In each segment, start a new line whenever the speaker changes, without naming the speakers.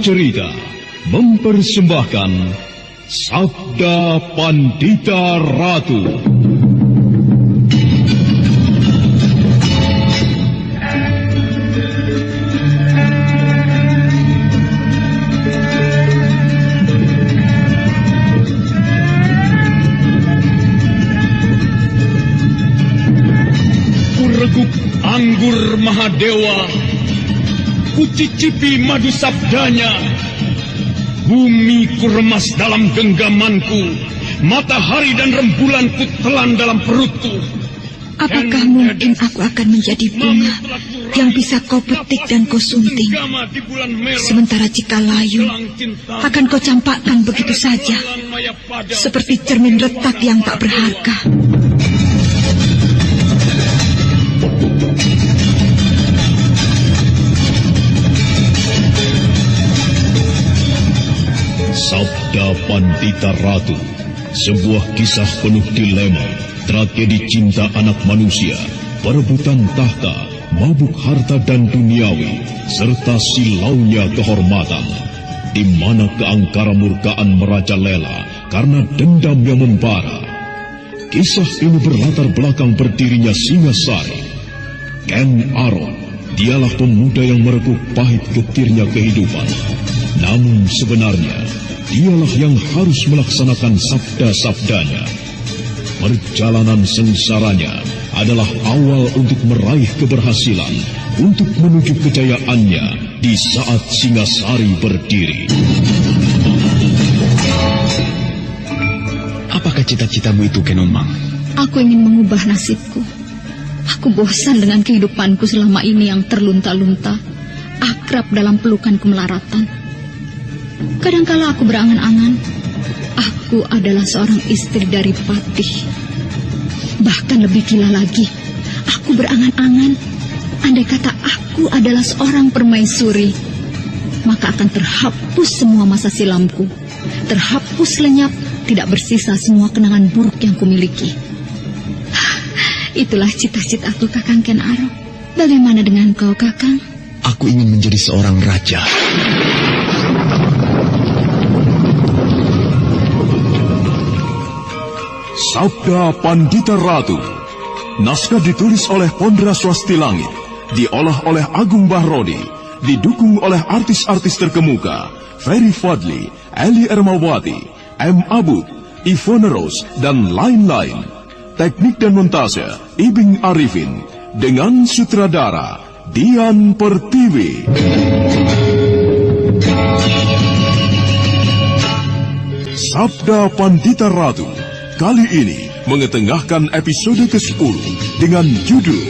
Cerita mempersembahkan Sabda Pandita Ratu. Kureguk anggur Mahadewa, kucicipi madu sabdanya. Bumi ku remas dalam genggamanku, matahari dan rembulan ku telan dalam perutku.
Apakah mungkin aku akan menjadi bunga yang bisa kau petik dan kau sunting? Sementara jika layu, akan kau campakkan begitu saja, seperti cermin retak yang tak berharga.
Sabda Pandita Ratu, sebuah kisah penuh dilema, tragedi cinta anak manusia, perebutan tahta, mabuk harta dan duniawi, serta silaunya kehormatan, di mana keangkara murkaan merajalela karena dendam yang membara. Kisah ini berlatar belakang berdirinya Singasari. Ken Arok, dialah pemuda yang merekuk pahit getirnya kehidupan. Namun sebenarnya, dialah yang harus melaksanakan sabda-sabdanya. Perjalanan sengsaranya adalah awal untuk meraih keberhasilan, untuk menuju kejayaannya di saat Singasari berdiri.
Apakah cita-citamu itu, Kenomang?
Aku ingin mengubah nasibku. Aku bosan dengan kehidupanku selama ini yang terlunta-lunta, akrab dalam pelukan kemelaratan. Kadangkala aku berangan-angan, aku adalah seorang istri dari Patih. Bahkan lebih gila lagi, aku berangan-angan, andai kata aku adalah seorang permaisuri, maka akan terhapus semua masa silamku, terhapus lenyap, tidak bersisa semua kenangan buruk yang kumiliki. Itulah cita-citaku, Kakang Ken Arok. Bagaimana dengan kau, Kakang?
Aku ingin menjadi seorang raja.
Sabda Pandita Ratu. Naskah ditulis oleh Pondra Swasti Langit, diolah oleh Agung Bahrodi, didukung oleh artis-artis terkemuka Ferry Fadli, Eli Ermawati, M. Abud, Ivone Rose, dan lain-lain. Teknik dan montase Ibing Arifin, dengan sutradara Dian Pertiwi. Sabda Pandita Ratu kali ini mengetengahkan episode ke-10 dengan judul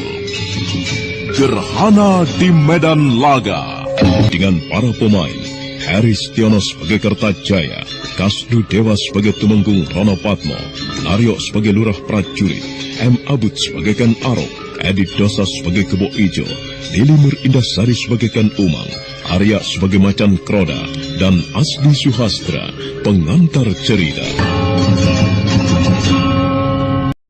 Gerhana di Medan Laga, dengan para pemain Haris Tiono sebagai Kertajaya, Kasdu Dewa sebagai Tumenggung Rono Patmo, Naryo sebagai Lurah Prajurit, M. Abud sebagai Ken Arok, Edi Dosa sebagai Kebo Ijo, Lilimur Indasari sebagai Ken Umang, Arya sebagai Macan Kroda, dan Asdi Suhastra, pengantar cerita.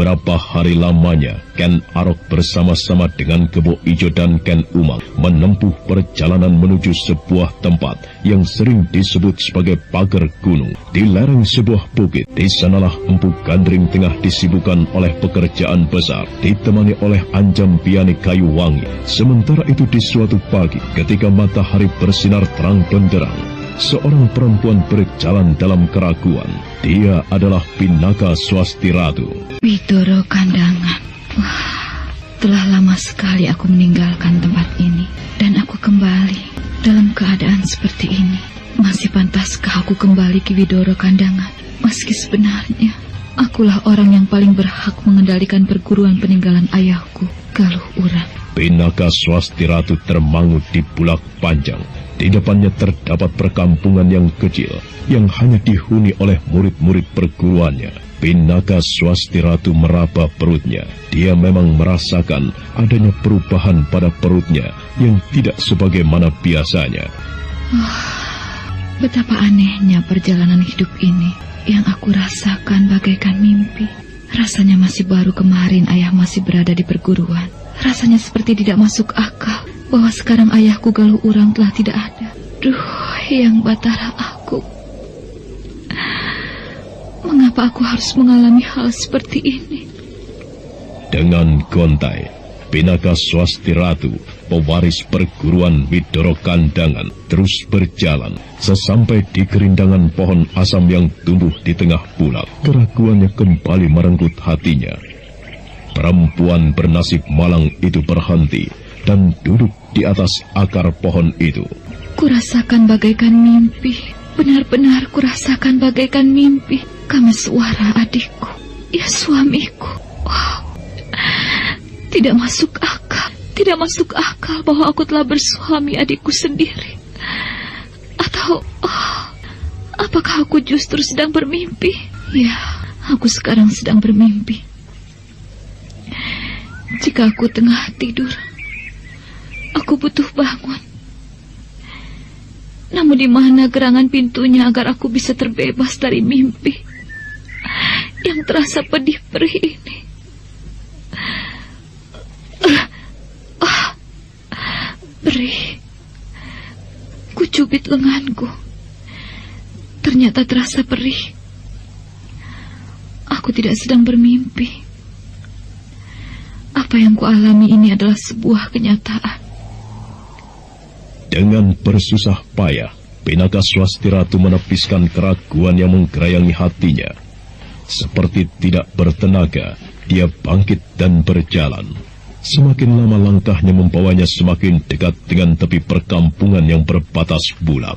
Berapa hari lamanya Ken Arok bersama-sama dengan Kebo Ijo dan Ken Umang menempuh perjalanan menuju sebuah tempat yang sering disebut sebagai pagar gunung di lereng sebuah bukit. Di sanalah Empu Gandring tengah disibukkan oleh pekerjaan besar, ditemani oleh Anjam Piani Kayu Wangi. Sementara itu di suatu pagi ketika matahari bersinar terang benderang, seorang perempuan berjalan dalam keraguan. Dia adalah Pinaka Swasti Ratu.
Widoro Kandangan. Wah, telah lama sekali aku meninggalkan tempat ini, dan aku kembali dalam keadaan seperti ini. Masih pantaskah aku kembali ke Widoro Kandangan? Meski sebenarnya akulah orang yang paling berhak mengendalikan perguruan peninggalan ayahku, Galuh Urang.
Pinaka Swasti Ratu termangu di bulak panjang. Di depannya terdapat perkampungan yang kecil yang hanya dihuni oleh murid-murid perguruannya. Pinaka Swasti Ratu meraba perutnya. Dia memang merasakan adanya perubahan pada perutnya yang tidak sebagaimana biasanya.
Betapa anehnya perjalanan hidup ini yang aku rasakan bagaikan mimpi. Rasanya masih baru kemarin ayah masih berada di perguruan. Rasanya seperti tidak masuk akal bahwa sekarang ayahku Galuh Urang telah tidak ada. Duh, Hyang Batara aku. Mengapa aku harus mengalami hal seperti ini?
Dengan gontai, Pinaka Swasti Ratu, pewaris perguruan Widoro Kandangan, terus berjalan. Sesampai di gerindangan pohon asam yang tumbuh di tengah pulau, keraguannya kembali merenggut hatinya. Perempuan bernasib malang itu berhenti dan duduk di atas akar pohon itu.
Kurasakan bagaikan mimpi. Benar-benar kurasakan bagaikan mimpi. Kameswara adikku, ya suamiku. Oh, tidak masuk akal. Tidak masuk akal bahwa aku telah bersuami adikku sendiri. Atau, apakah aku justru sedang bermimpi? Ya, aku sekarang sedang bermimpi. Jika aku tengah tidur, aku butuh bangun. Namun di mana gerangan pintunya agar aku bisa terbebas dari mimpi yang terasa pedih perih ini? Perih. Kucubit lenganku. Ternyata terasa perih. Aku tidak sedang bermimpi. Apa yang kualami ini adalah sebuah kenyataan.
Dengan bersusah payah, Pinaka Swasti Ratu menepiskan keraguan yang menggerayangi hatinya. Seperti tidak bertenaga, dia bangkit dan berjalan. Semakin lama langkahnya membawanya semakin dekat dengan tepi perkampungan yang berbatas bulak.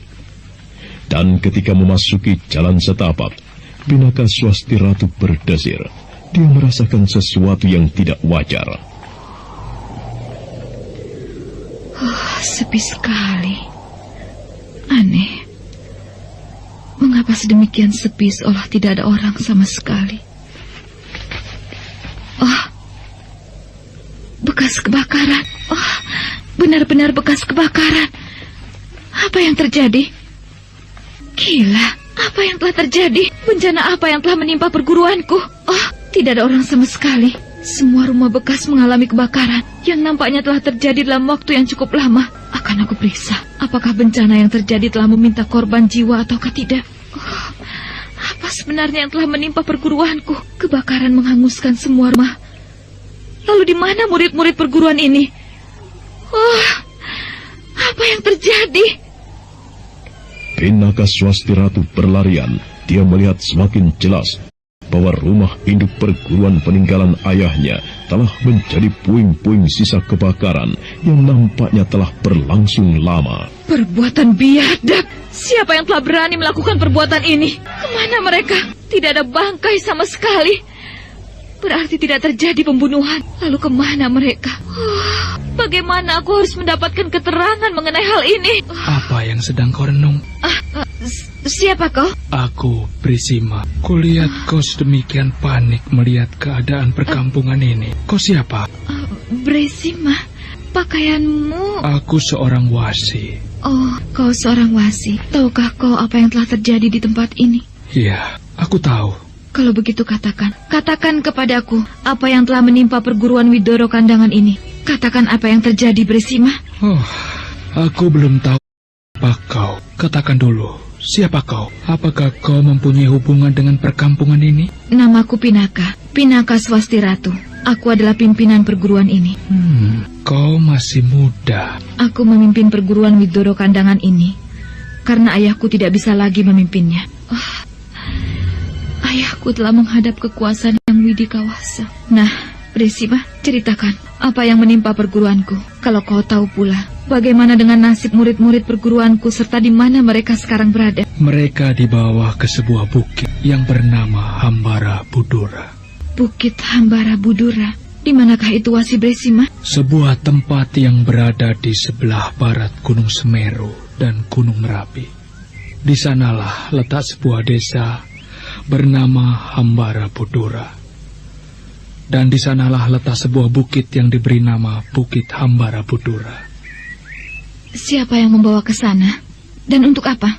Dan ketika memasuki jalan setapak, Pinaka Swasti Ratu berdesir. Dia merasakan sesuatu yang tidak wajar.
Sepi sekali. Aneh. Mengapa sedemikian sepi seolah tidak ada orang sama sekali? Bekas kebakaran. Benar-benar bekas kebakaran. Apa yang terjadi? Gila, apa yang telah terjadi? Bencana apa yang telah menimpa perguruanku? Tidak ada orang sama sekali. Semua rumah bekas mengalami kebakaran yang nampaknya telah terjadi dalam waktu yang cukup lama. Akan aku periksa, apakah bencana yang terjadi telah meminta korban jiwa ataukah tidak? Apa sebenarnya yang telah menimpa perguruanku? Kebakaran menghanguskan semua rumah. Lalu di mana murid-murid perguruan ini? Apa yang terjadi?
Pinaka Swasti Ratu berlarian. Dia melihat semakin jelas bahwa rumah induk perguruan peninggalan ayahnya telah menjadi puing-puing sisa kebakaran yang nampaknya telah berlangsung lama.
Perbuatan biadab. Siapa yang telah berani melakukan perbuatan ini? Kemana mereka? Tidak ada bangkai sama sekali. Berarti tidak terjadi pembunuhan. Lalu kemana mereka? Bagaimana aku harus mendapatkan keterangan mengenai hal ini?
Apa yang sedang kau renung?
Siapa kau?
Aku, Brisima. Kulihat kau sedemikian panik melihat keadaan perkampungan ini. Kau siapa?
Brisima. Pakaianmu...
Aku seorang wasi.
Oh, kau seorang wasi. Tahukah kau apa yang telah terjadi di tempat ini?
Iya, aku tahu.
Kalau begitu katakan kepadaku apa yang telah menimpa perguruan Widoro Kandangan ini. Katakan apa yang terjadi, Brisima.
Aku belum tahu apa kau. Katakan dulu, siapa kau? Apakah kau mempunyai hubungan dengan perkampungan ini?
Namaku Pinaka Swasti Ratu. Aku adalah pimpinan perguruan ini.
Kau masih muda.
Aku memimpin perguruan Widoro Kandangan ini karena ayahku tidak bisa lagi memimpinnya. Ayahku telah menghadap kekuasaan yang widikawasa. Nah, Brisima, ceritakan apa yang menimpa perguruanku. Kalau kau tahu pula, bagaimana dengan nasib murid-murid perguruanku serta di mana mereka sekarang berada?
Mereka dibawa ke sebuah bukit yang bernama Hambara Budura.
Bukit Hambara Budura. Di manakah itu, Wasi Brisima?
Sebuah tempat yang berada di sebelah barat Gunung Semeru dan Gunung Merapi. Di sanalah letak sebuah desa bernama Hambara Budura. Dan di sanalah letak sebuah bukit yang diberi nama Bukit Hambara Budura.
Siapa yang membawa ke sana? Dan untuk apa?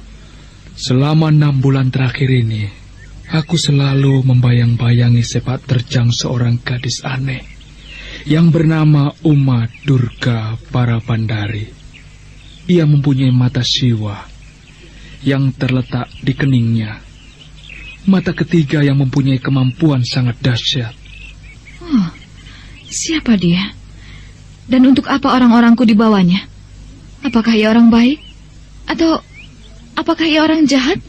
Selama 6 bulan terakhir ini, aku selalu membayang-bayangi sepak terjang seorang gadis aneh yang bernama Uma Durga Parabandari. Ia mempunyai mata siwa yang terletak di keningnya. Mata ketiga yang mempunyai kemampuan sangat dahsyat.
Oh, siapa dia? Dan untuk apa orang-orangku dibawanya? Apakah ia orang baik? Atau apakah ia orang jahat?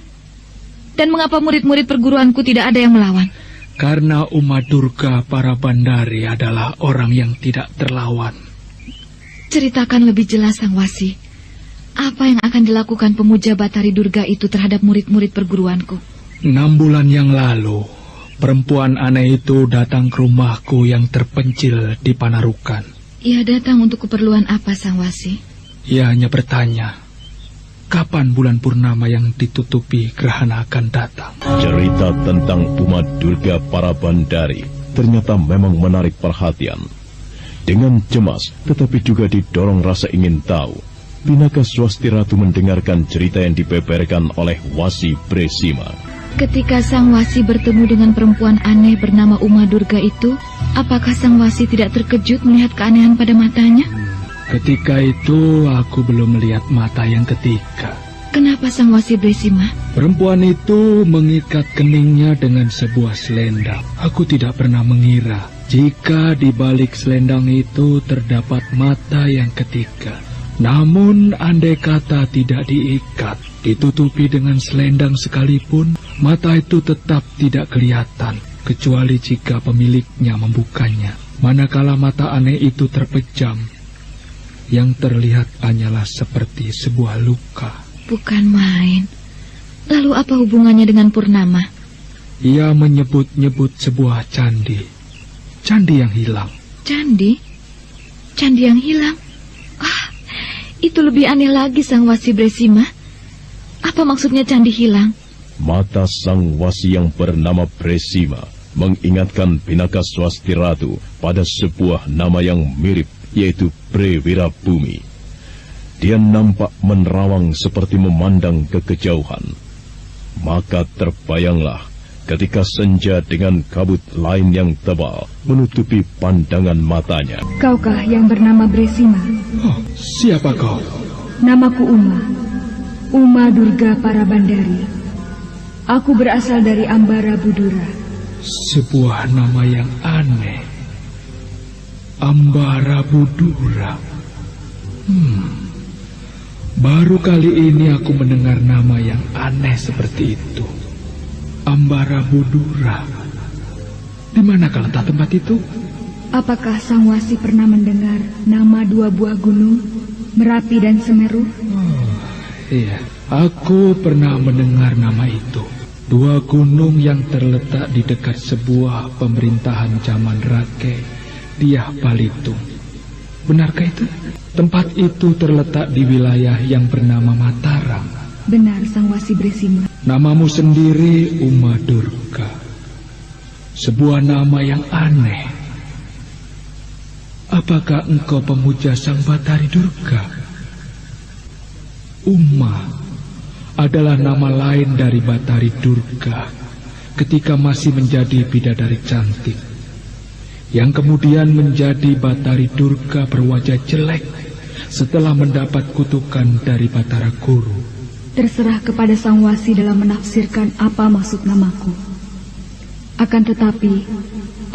Dan mengapa murid-murid perguruanku tidak ada yang melawan?
Karena Uma Durga Parabandari adalah orang yang tidak terlawan.
Ceritakan lebih jelas, Sangwasi. Apa yang akan dilakukan pemuja Batari Durga itu terhadap murid-murid perguruanku?
6 bulan yang lalu, perempuan aneh itu datang ke rumahku yang terpencil di Panarukan.
Ia datang untuk keperluan apa, Sangwasi?
Ia hanya bertanya, kapan bulan purnama yang ditutupi gerhana akan datang.
Cerita tentang Uma Durga Parabandari ternyata memang menarik perhatian. Dengan cemas, tetapi juga didorong rasa ingin tahu, Pinaka Swasti Ratu mendengarkan cerita yang dibeberkan oleh Wasi Bresima.
Ketika Sang Wasi bertemu dengan perempuan aneh bernama Uma Durga itu, apakah Sang Wasi tidak terkejut melihat keanehan pada matanya?
Ketika itu aku belum melihat mata yang ketiga.
Kenapa Sang Wasi Bresima?
Perempuan itu mengikat keningnya dengan sebuah selendang. Aku tidak pernah mengira jika di balik selendang itu terdapat mata yang ketiga. Namun andai kata tidak diikat, ditutupi dengan selendang sekalipun, mata itu tetap tidak kelihatan, kecuali jika pemiliknya membukanya. Manakala mata aneh itu terpejam, yang terlihat hanyalah seperti sebuah luka.
Bukan main. Lalu apa hubungannya dengan Purnama?
Ia menyebut-nyebut sebuah candi. Candi yang hilang.
Candi? Candi yang hilang? Ah, itu lebih aneh lagi, Sang Wasi Bresima. Apa maksudnya candi hilang?
Mata Sang Wasi yang bernama Bresima mengingatkan Pinaka Swasti Ratu pada sebuah nama yang mirip, yaitu Prewira Bumi. Dia nampak menerawang seperti memandang ke kejauhan. Maka terbayanglah ketika senja dengan kabut lain yang tebal menutupi pandangan matanya.
Kaukah yang bernama Bresima?
Oh, siapa kau?
Namaku Uma Durga Parabandari. Aku berasal dari Ambara Budura.
Sebuah nama yang aneh. Ambara Budura. Baru kali ini aku mendengar nama yang aneh seperti itu. Ambara Budura. Di manakah letak tempat itu?
Apakah Sang Wasi pernah mendengar nama 2 buah gunung, Merapi dan Semeru?
Oh, iya, aku pernah mendengar nama itu. 2 gunung yang terletak di dekat sebuah pemerintahan zaman Rake, Diah Balitung. Benarkah itu? Tempat itu terletak di wilayah yang bernama Mataram.
Benar, Sang Wasi Bresima.
Namamu sendiri Uma Durga. Sebuah nama yang aneh. Apakah engkau pemuja Sang Batari Durga? Uma adalah nama lain dari Batari Durga ketika masih menjadi bidadari cantik, yang kemudian menjadi Batari Durga berwajah jelek setelah mendapat kutukan dari Batara Guru.
Terserah kepada Sang Wasi dalam menafsirkan apa maksud namaku. Akan tetapi,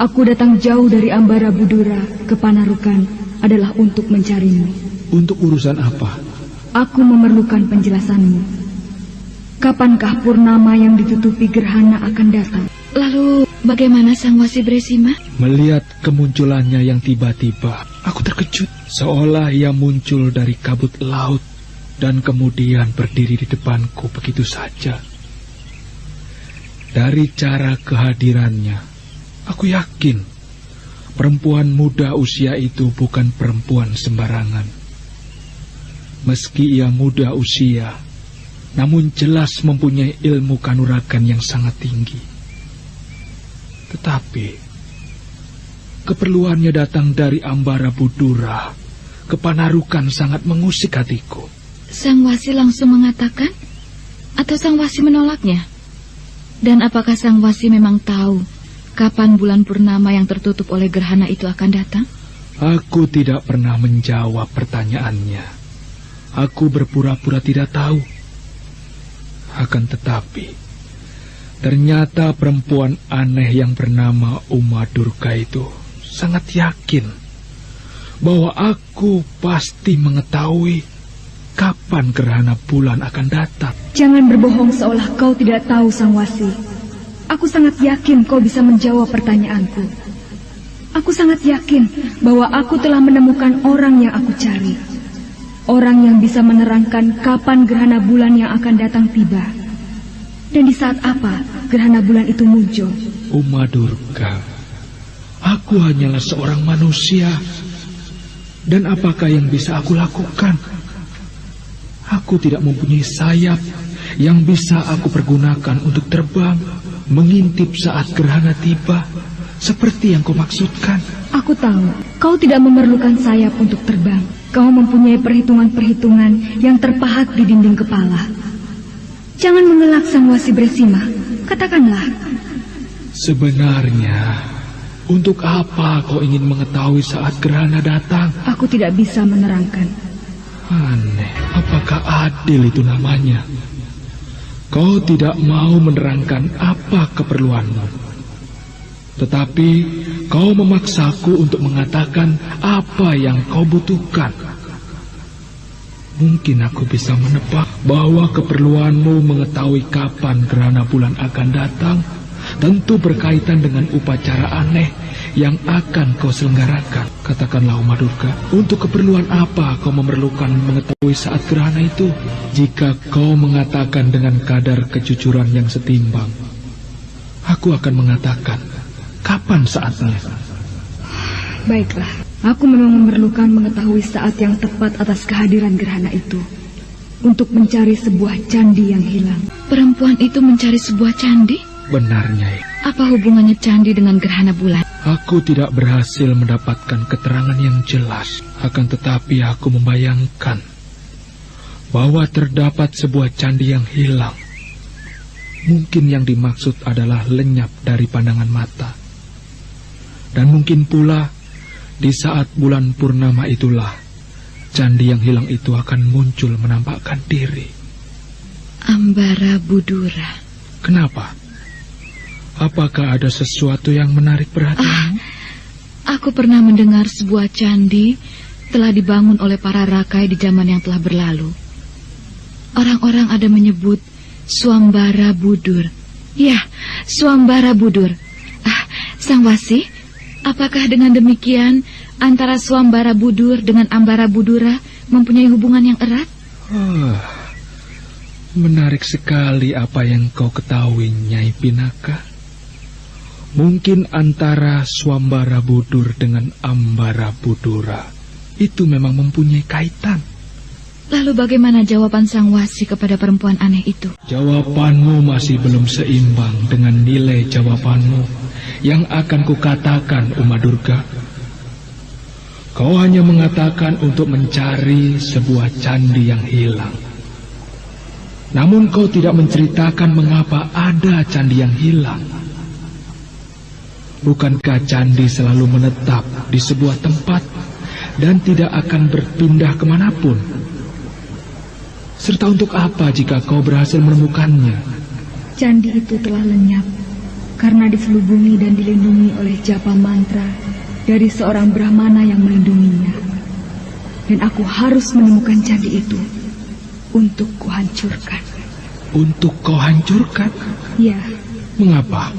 aku datang jauh dari Ambara Budura ke Panarukan adalah untuk mencarimu.
Untuk urusan apa?
Aku memerlukan penjelasanmu. Kapankah purnama yang ditutupi gerhana akan datang?
Lalu bagaimana Sang Wasi Bresima?
Melihat kemunculannya yang tiba-tiba, aku terkejut. Seolah ia muncul dari kabut laut dan kemudian berdiri di depanku begitu saja. Dari cara kehadirannya, aku yakin perempuan muda usia itu bukan perempuan sembarangan. Meski ia muda usia, namun jelas mempunyai ilmu kanuragan yang sangat tinggi. Tetapi keperluannya datang dari Ambara Budura ke Panarukan sangat mengusik hatiku.
Sang Wasi langsung mengatakan? Atau Sang Wasi menolaknya? Dan apakah Sang Wasi memang tahu kapan bulan purnama yang tertutup oleh gerhana itu akan datang?
Aku tidak pernah menjawab pertanyaannya. Aku berpura-pura tidak tahu. Akan tetapi, ternyata perempuan aneh yang bernama Uma Durga itu sangat yakin bahwa aku pasti mengetahui kapan gerhana bulan akan datang.
Jangan berbohong seolah kau tidak tahu, Sangwasi. Aku sangat yakin kau bisa menjawab pertanyaanku. Aku sangat yakin bahwa aku telah menemukan orang yang aku cari. Orang yang bisa menerangkan kapan gerhana bulan yang akan datang tiba. Dan di saat apa gerhana bulan itu muncul.
Uma Durga, aku hanyalah seorang manusia. Dan apakah yang bisa aku lakukan? Aku tidak mempunyai sayap yang bisa aku pergunakan untuk terbang, mengintip saat gerhana tiba, seperti yang kau maksudkan.
Aku tahu, kau tidak memerlukan sayap untuk terbang. Kau mempunyai perhitungan-perhitungan yang terpahat di dinding kepala. Jangan mengelak, Sangwasi Bresima. Katakanlah.
Sebenarnya, untuk apa kau ingin mengetahui saat gerhana datang?
Aku tidak bisa menerangkan.
Aneh, apakah adil itu namanya? Kau tidak mau menerangkan apa keperluanmu. Tetapi kau memaksaku untuk mengatakan apa yang kau butuhkan. Mungkin aku bisa menebak bahwa keperluanmu mengetahui kapan gerhana bulan akan datang tentu berkaitan dengan upacara aneh yang akan kau selenggarakan. Katakanlah, Uma Durga, untuk keperluan apa kau memerlukan mengetahui saat gerhana itu? Jika kau mengatakan dengan kadar kejujuran yang setimbang, aku akan mengatakan kapan saatnya.
Baiklah, aku memang memerlukan mengetahui saat yang tepat atas kehadiran gerhana itu untuk mencari sebuah candi yang hilang.
Perempuan itu mencari sebuah candi?
Benar, Nyai.
Apa hubungannya candi dengan gerhana bulan?
Aku tidak berhasil mendapatkan keterangan yang jelas. Akan tetapi aku membayangkan bahwa terdapat sebuah candi yang hilang. Mungkin yang dimaksud adalah lenyap dari pandangan mata. Dan mungkin pula di saat bulan purnama itulah candi yang hilang itu akan muncul menampakkan diri.
Ambara Budura.
Kenapa? Apakah ada sesuatu yang menarik perhatianmu?
Aku pernah mendengar sebuah candi telah dibangun oleh para rakai di zaman yang telah berlalu. Orang-orang ada menyebut Swambara Budur. Ya, Swambara Budur. Sangwasi, apakah dengan demikian antara Swambara Budur dengan Ambara Budura mempunyai hubungan yang erat?
Menarik sekali apa yang kau ketahui, Nyai Pinaka. Mungkin antara Swambara Budur dengan Ambara Budura itu memang mempunyai kaitan.
Lalu bagaimana jawaban Sangwasi kepada perempuan aneh itu?
Jawabanmu masih belum seimbang dengan nilai jawabanmu yang akan kukatakan, Uma Durga. Kau hanya mengatakan untuk mencari sebuah candi yang hilang. Namun kau tidak menceritakan mengapa ada candi yang hilang. Bukankah candi selalu menetap di sebuah tempat dan tidak akan berpindah kemanapun? Serta untuk apa jika kau berhasil menemukannya?
Candi itu telah lenyap karena diselubungi dan dilindungi oleh japa mantra dari seorang Brahmana yang melindunginya. Dan aku harus menemukan candi itu untuk kuhancurkan.
Untuk kau hancurkan?
Ya.
Mengapa?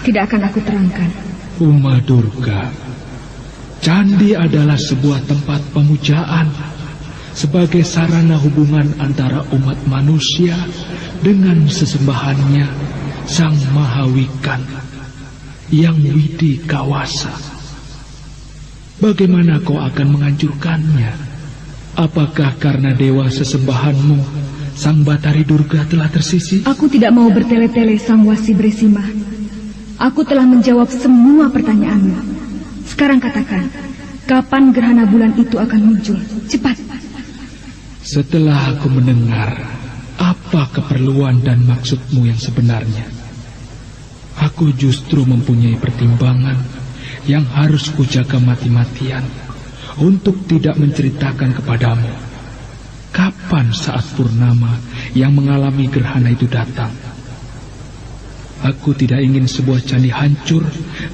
Tidak akan aku terangkan.
Uma Durga, candi adalah sebuah tempat pemujaan sebagai sarana hubungan antara umat manusia dengan sesembahannya Sang Mahawikan yang widi kawasa. Bagaimana kau akan menghancurkannya? Apakah karena dewa sesembahanmu Sang Batari Durga telah tersisih?
Aku tidak mau bertele-tele, Sangwasi Bresima. Aku telah menjawab semua pertanyaanmu. Sekarang katakan, kapan gerhana bulan itu akan muncul? Cepat.
Setelah aku mendengar apa keperluan dan maksudmu yang sebenarnya, aku justru mempunyai pertimbangan yang harus kujaga mati-matian untuk tidak menceritakan kepadamu. kapan saat purnama yang mengalami gerhana itu datang? Aku tidak ingin sebuah candi hancur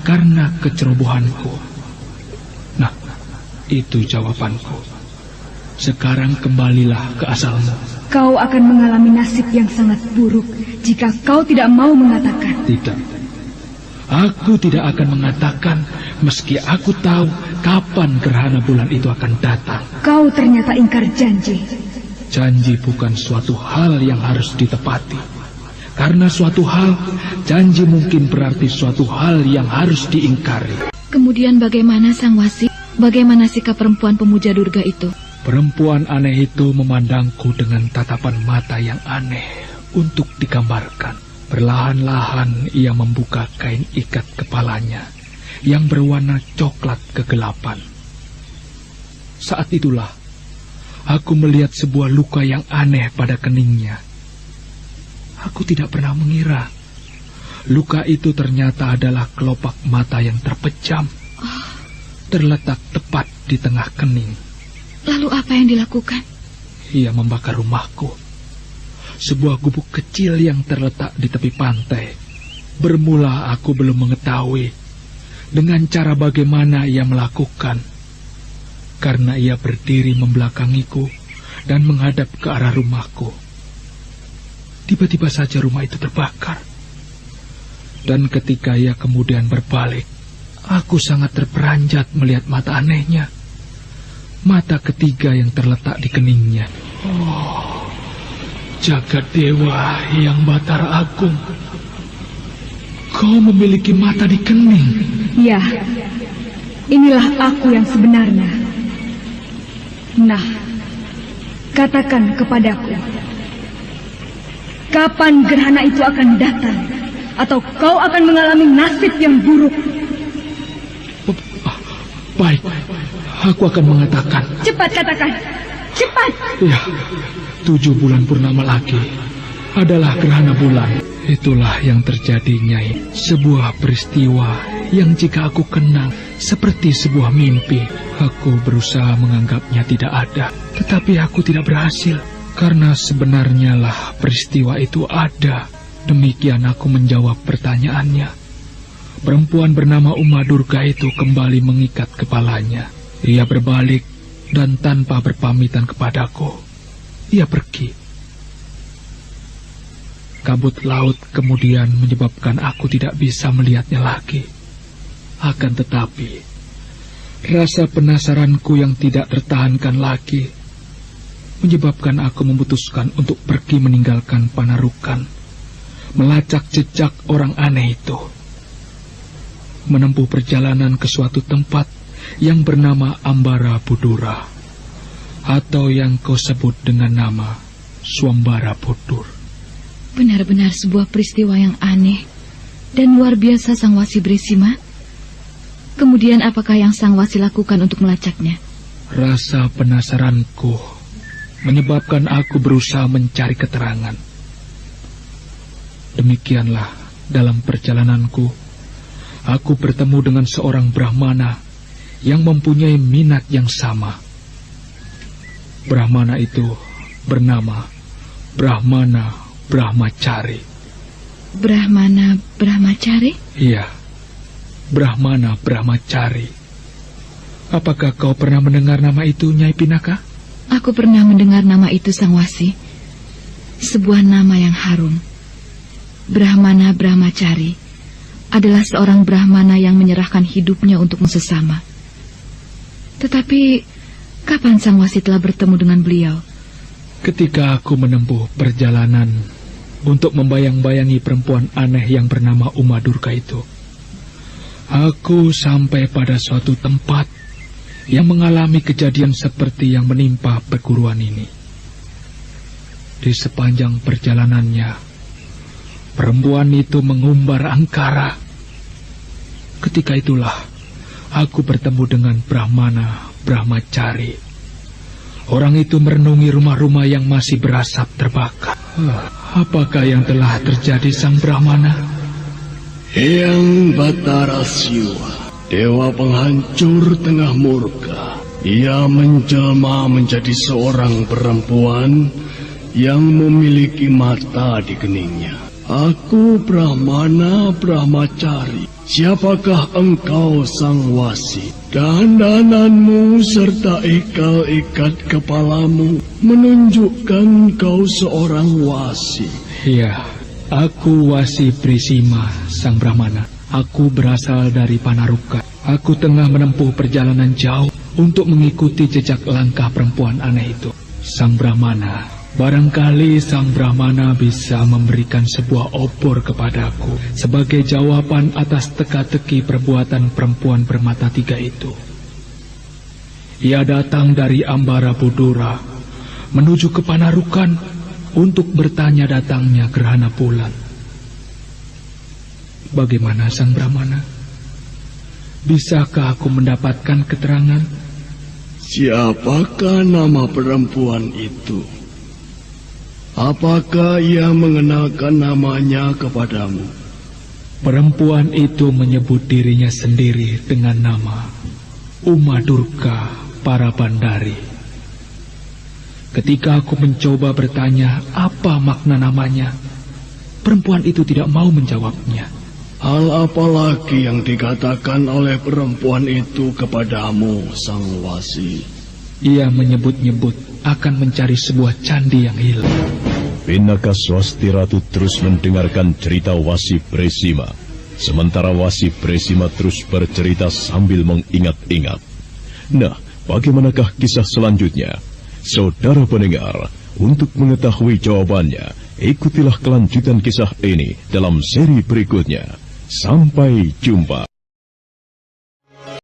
karena kecerobohanku. Nah, itu jawabanku. Sekarang kembalilah ke asalmu.
Kau akan mengalami nasib yang sangat buruk jika kau tidak mau mengatakan.
Tidak. Aku tidak akan mengatakan meski aku tahu kapan gerhana bulan itu akan datang.
Kau ternyata ingkar janji.
Janji bukan suatu hal yang harus ditepati. Karena suatu hal, janji mungkin berarti suatu hal yang harus diingkari.
Kemudian bagaimana Sang Wasi? Bagaimana sikap perempuan pemuja Durga itu?
Perempuan aneh itu memandangku dengan tatapan mata yang aneh untuk digambarkan. Perlahan-lahan ia membuka kain ikat kepalanya yang berwarna coklat kegelapan. Saat itulah aku melihat sebuah luka yang aneh pada keningnya. Aku tidak pernah mengira luka itu ternyata adalah kelopak mata yang terpejam, terletak tepat di tengah kening.
Lalu apa yang dilakukan?
Ia membakar rumahku. Sebuah gubuk kecil yang terletak di tepi pantai. Bermula aku belum mengetahui dengan cara bagaimana ia melakukan. Karena ia berdiri membelakangiku dan menghadap ke arah rumahku. Tiba-tiba saja rumah itu terbakar. Dan ketika ia kemudian berbalik, aku sangat terperanjat melihat mata anehnya. Mata ketiga yang terletak di keningnya. Oh, jagat dewa yang Batara Agung, kau memiliki mata di kening.
Ya, inilah aku yang sebenarnya. Nah, katakan kepadaku, kapan gerhana itu akan datang? Atau kau akan mengalami nasib yang buruk?
Baik, aku akan mengatakan.
Cepat katakan, cepat.
Ya, 7 bulan purnama lagi adalah gerhana bulan. Itulah yang terjadi, Nyai. Sebuah peristiwa yang jika aku kenang seperti sebuah mimpi. Aku berusaha menganggapnya tidak ada, tetapi aku tidak berhasil. Karena sebenarnya lah peristiwa itu ada. Demikian aku menjawab pertanyaannya. Perempuan bernama Uma Durga itu kembali mengikat kepalanya. Ia berbalik dan tanpa berpamitan kepadaku, ia pergi. Kabut laut kemudian menyebabkan aku tidak bisa melihatnya lagi. Akan tetapi, rasa penasaranku yang tidak tertahankan lagi menyebabkan aku memutuskan untuk pergi meninggalkan Panarukan, melacak jejak orang aneh itu. Menempuh perjalanan ke suatu tempat yang bernama Ambara Budura, atau yang kau sebut dengan nama Swambara Budur.
Benar-benar sebuah peristiwa yang aneh dan luar biasa, Sang Wasi Bresima. Kemudian apakah yang Sang Wasi lakukan untuk melacaknya?
Rasa penasaranku menyebabkan aku berusaha mencari keterangan. Demikianlah dalam perjalananku, aku bertemu dengan seorang Brahmana yang mempunyai minat yang sama. Brahmana itu bernama Brahmana Brahmacari.
Brahmana Brahmacari?
Iya, Brahmana Brahmacari. Apakah kau pernah mendengar nama itu, Nyai Pinaka?
Aku pernah mendengar nama itu, Sang Wasi. Sebuah nama yang harum. Brahmana Brahmacari adalah seorang Brahmana yang menyerahkan hidupnya untuk sesama. Tetapi, kapan Sang Wasi telah bertemu dengan beliau?
Ketika aku menempuh perjalanan untuk membayang-bayangi perempuan aneh yang bernama Uma Durga itu, aku sampai pada suatu tempat yang mengalami kejadian seperti yang menimpa perguruan ini. Di sepanjang perjalanannya, perempuan itu mengumbar angkara. Ketika itulah aku bertemu dengan Brahmana Brahmacari. Orang itu merenungi rumah-rumah yang masih berasap terbakar. Apakah yang telah terjadi, Sang Brahmana?
Yang Batara Siwa, dewa penghancur tengah murka, Ia menjelma menjadi seorang perempuan yang memiliki mata di keningnya. Aku Brahmana Brahmacari. Siapakah engkau sang wasi? Dandananmu serta ikal-ikat kepalamu menunjukkan kau seorang wasi.
Ya, aku Wasi Prisima, sang Brahmana. Aku berasal dari Panarukan. Aku tengah menempuh perjalanan jauh untuk mengikuti jejak langkah perempuan aneh itu. Sang Brahmana, barangkali sang Brahmana bisa memberikan sebuah obor kepadaku sebagai jawaban atas teka-teki perbuatan perempuan bermata tiga itu. Ia datang dari Ambara Budura menuju ke Panarukan untuk bertanya datangnya gerhana bulan. Bagaimana sang Brahmana? Bisakah aku mendapatkan keterangan?
Siapakah nama perempuan itu? Apakah ia mengenalkan namanya kepadamu?
Perempuan itu menyebut dirinya sendiri dengan nama Uma Durga Parabandari. Ketika aku mencoba bertanya apa makna namanya, perempuan itu tidak mau menjawabnya.
Hal apa lagi yang dikatakan oleh perempuan itu kepadamu, sang wasi?
Ia menyebut-nyebut akan mencari sebuah candi yang hilang.
Pinaka Swasti Ratu terus mendengarkan cerita Wasi Presima. Sementara Wasi Presima terus bercerita sambil mengingat-ingat. Nah, bagaimanakah kisah selanjutnya? Saudara pendengar, untuk mengetahui jawabannya, ikutilah kelanjutan kisah ini dalam seri berikutnya. Sampai jumpa.